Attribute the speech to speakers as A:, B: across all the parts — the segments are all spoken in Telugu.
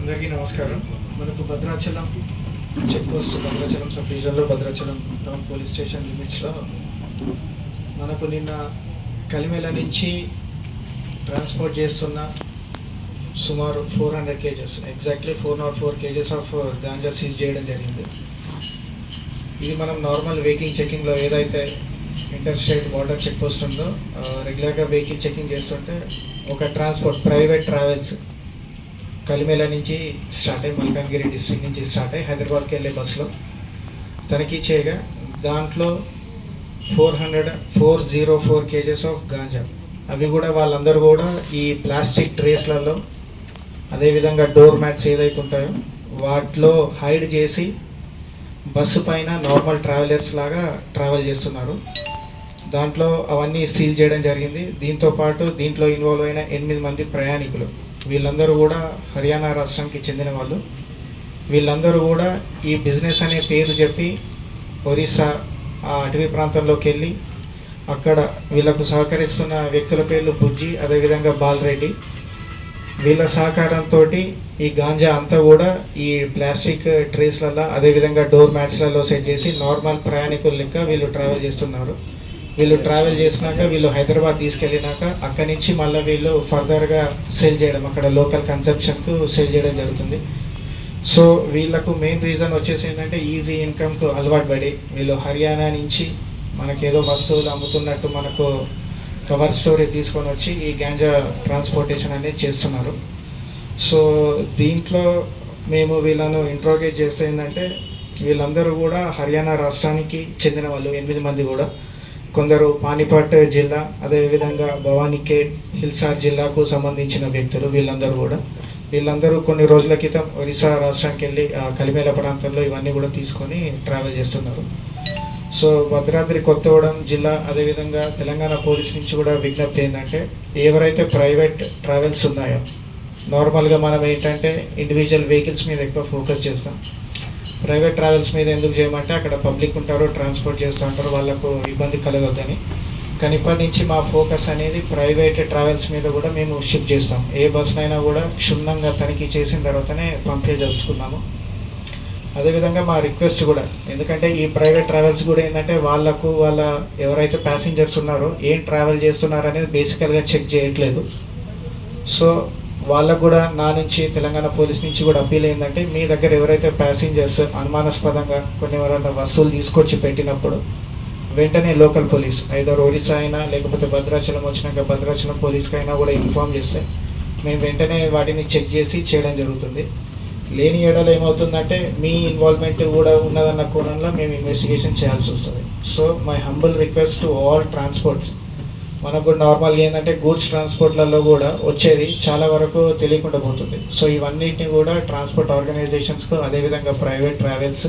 A: అందరికీ నమస్కారం. మనకు Bhadrachalam check post, Bhadrachalam sub డివిజన్లో భద్రాచలం టౌన్ పోలీస్ స్టేషన్ లిమిట్స్లో మనకు నిన్న కలిమెల నుంచి ట్రాన్స్పోర్ట్ చేస్తున్న సుమారు 400 KGs, exactly 404 KGs of ganja seize చేయడం జరిగింది. ఇది మనం నార్మల్ వెహికల్ చెకింగ్లో ఏదైతే inter state border check post ఉందో రెగ్యులర్గా వెహికల్ చెకింగ్ చేస్తుంటే ఒక ట్రాన్స్పోర్ట్ ప్రైవేట్ ట్రావెల్స్ కలిమెల నుంచి స్టార్ట్ అయ్యి మల్కాన్గిరి డిస్ట్రిక్ట్ నుంచి స్టార్ట్ అయ్యి హైదరాబాద్కి వెళ్ళే బస్సులో తనిఖీ చేయగా దాంట్లో 404 కేజెస్ ఆఫ్ గాంజా, అవి కూడా వాళ్ళందరూ కూడా ఈ ప్లాస్టిక్ ట్రేస్లలో అదేవిధంగా డోర్ మ్యాట్స్ ఏదైతే ఉంటాయో వాటిలో హైడ్ చేసి బస్సు పైన నార్మల్ ట్రావెలర్స్ లాగా ట్రావెల్ చేస్తున్నారు. దాంట్లో అవన్నీ సీజ్ చేయడం జరిగింది. దీంట్లో ఇన్వాల్వ్ అయిన 8 మంది ప్రయాణికులు, వీళ్ళందరూ కూడా హర్యానా రాష్ట్రానికి చెందిన వాళ్ళు. వీళ్ళందరూ కూడా ఈ బిజినెస్ అనే పేరు చెప్పి ఒరిస్సా ఆ అటవీ ప్రాంతంలోకి వెళ్ళి అక్కడ వీళ్ళకు సహకరిస్తున్న వ్యక్తుల పేర్లు బుజ్జి, అదేవిధంగా బాలరెడ్డి. వీళ్ళ సహకారంతో ఈ గాంజా అంతా కూడా ఈ ప్లాస్టిక్ ట్రేస్లలో అదేవిధంగా డోర్ మ్యాట్స్లలో సెట్ చేసి నార్మల్ ప్రయాణికుల లెక్క వీళ్ళు ట్రావెల్ చేస్తున్నారు. వీళ్ళు ట్రావెల్ చేసినాక వీళ్ళు హైదరాబాద్ తీసుకెళ్ళినాక అక్కడి నుంచి మళ్ళీ వీళ్ళు ఫర్దర్గా సేల్ చేయడం, అక్కడ లోకల్ కన్సంప్షన్కు సేల్ చేయడం జరుగుతుంది. సో వీళ్ళకు మెయిన్ రీజన్ వచ్చేసి ఏంటంటే ఈజీ ఇన్కమ్కు అలవాటు పడి వీళ్ళు హర్యానా నుంచి మనకేదో వస్తువులు అమ్ముతున్నట్టు మనకు కవర్ స్టోరీ తీసుకొని వచ్చి ఈ గాంజా ట్రాన్స్పోర్టేషన్ అనేది చేస్తున్నారు. సో దీంట్లో మేము వీళ్ళను ఇంట్రోగేట్ చేస్తే ఏంటంటే వీళ్ళందరూ కూడా హర్యానా రాష్ట్రానికి చెందిన వాళ్ళు 8 మంది కూడా. కొందరు పానిపట్ జిల్లా, అదేవిధంగా భవానీఖేడ్, హిల్సార్ జిల్లాకు సంబంధించిన వ్యక్తులు. వీళ్ళందరూ కొన్ని రోజుల క్రితం ఒరిస్సా రాష్ట్రానికి వెళ్ళి కలిమేల ప్రాంతంలో ఇవన్నీ కూడా తీసుకొని ట్రావెల్ చేస్తున్నారు. సో భద్రాద్రి కొత్తగూడెం జిల్లా అదేవిధంగా తెలంగాణ పోలీస్ నుంచి కూడా విజ్ఞప్తి ఏంటంటే ఎవరైతే ప్రైవేట్ ట్రావెల్స్ ఉన్నాయో నార్మల్గా మనం ఏంటంటే ఇండివిజువల్ వెహికల్స్ మీద ఎక్కువ ఫోకస్ చేస్తాం. ప్రైవేట్ ట్రావెల్స్ మీద ఎందుకు చేయమంటే అక్కడ పబ్లిక్ ఉంటారు, ట్రాన్స్పోర్ట్ చేస్తూ ఉంటారు, వాళ్ళకు ఇబ్బంది కలగొద్దని. కానీ ఇప్పటి నుంచి మా ఫోకస్ అనేది ప్రైవేట్ ట్రావెల్స్ మీద కూడా మేము షిఫ్ట్ చేస్తాం. ఏ బస్సునైనా కూడా క్షుణ్ణంగా తనిఖీ చేసిన తర్వాతనే పంపించదలుచుకున్నాము. అదేవిధంగా మా రిక్వెస్ట్ కూడా, ఎందుకంటే ఈ ప్రైవేట్ ట్రావెల్స్ కూడా ఏంటంటే వాళ్ళ ఎవరైతే ప్యాసింజర్స్ ఉన్నారో ఏం ట్రావెల్ చేస్తున్నారు అనేది బేసికల్గా చెక్ చేయట్లేదు. సో వాళ్ళకు కూడా నా నుంచి తెలంగాణ పోలీస్ నుంచి కూడా అప్పీల్ ఏంటంటే మీ దగ్గర ఎవరైతే ప్యాసింజర్స్ అనుమానాస్పదంగా కొన్ని ఎవరైనా వస్తువులు తీసుకొచ్చి పెట్టినప్పుడు వెంటనే లోకల్ పోలీస్ ఐదర్ ఒరిస్సా అయినా లేకపోతే భద్రాచలం వచ్చినాక భద్రాచలం పోలీస్కి అయినా కూడా ఇన్ఫామ్ చేస్తే మేము వెంటనే వాటిని చెక్ చేసి చేయడం జరుగుతుంది. లేని ఏడాలో ఏమవుతుందంటే మీ ఇన్వాల్వ్మెంట్ కూడా ఉన్నదన్న కోణంలో మేము ఇన్వెస్టిగేషన్ చేయాల్సి వస్తుంది. So my humble request to all transports, మనకు నార్మల్గా ఏంటంటే గూడ్స్ ట్రాన్స్పోర్ట్లలో కూడా వచ్చేది చాలా వరకు తెలియకుండా పోతుంది. సో ఇవన్నిటిని కూడా ట్రాన్స్పోర్ట్ ఆర్గనైజేషన్స్కు అదేవిధంగా ప్రైవేట్ ట్రావెల్స్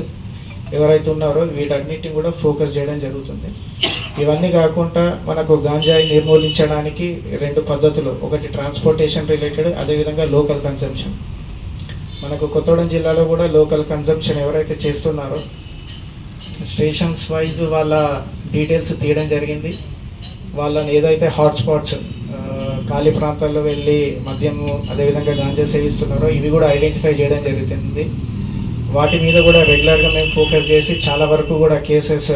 A: ఎవరైతే ఉన్నారో వీటన్నిటిని కూడా ఫోకస్ చేయడం జరుగుతుంది. ఇవన్నీ కాకుండా మనకు గాంజాయి నిర్మూలించడానికి 2 పద్ధతులు, ఒకటి ట్రాన్స్పోర్టేషన్ రిలేటెడ్, అదేవిధంగా లోకల్ కన్సంప్షన్. మనకు కొత్తగూడెం జిల్లాలో కూడా లోకల్ కన్సంప్షన్ ఎవరైతే చేస్తున్నారో స్టేషన్స్ వైజ్ వాళ్ళ డీటెయిల్స్ తీయడం జరిగింది. వాళ్ళని ఏదైతే హాట్స్పాట్స్ ఖాళీ ప్రాంతాల్లో వెళ్ళి మద్యము అదేవిధంగా గాంజా సేవిస్తున్నారో ఇవి కూడా ఐడెంటిఫై చేయడం జరుగుతుంది. వాటి మీద కూడా రెగ్యులర్గా మేము ఫోకస్ చేసి చాలా వరకు కూడా కేసెస్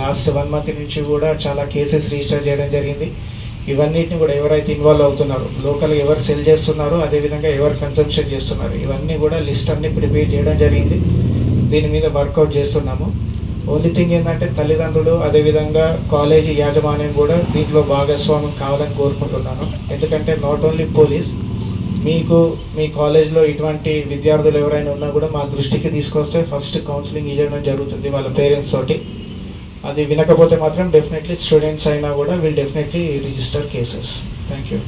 A: లాస్ట్ 1 మంత్ నుంచి కూడా చాలా కేసెస్ రిజిస్టర్ చేయడం జరిగింది. ఇవన్నిటిని కూడా ఎవరైతే ఇన్వాల్వ్ అవుతున్నారో లోకల్గా ఎవరు సెల్ చేస్తున్నారో అదేవిధంగా ఎవరు కన్సంప్షన్ చేస్తున్నారు ఇవన్నీ కూడా లిస్ట్ అన్ని ప్రిపేర్ చేయడం జరిగింది. దీని మీద వర్కౌట్ చేస్తున్నాము. ఓన్లీ థింగ్ ఏంటంటే తల్లిదండ్రులు అదేవిధంగా కాలేజీ యాజమాన్యం కూడా దీంట్లో భాగస్వామ్యం కావాలని కోరుకుంటున్నాను. ఎందుకంటే నాట్ ఓన్లీ పోలీస్, మీకు మీ కాలేజ్లో ఇటువంటి విద్యార్థులు ఎవరైనా ఉన్నా కూడా మా దృష్టికి తీసుకొస్తే ఫస్ట్ కౌన్సిలింగ్ ఇవ్వడం జరుగుతుంది వాళ్ళ పేరెంట్స్ తోటి. అది వినకపోతే మాత్రం డెఫినెట్లీ స్టూడెంట్స్ అయినా కూడా will definitely register cases. Thank you.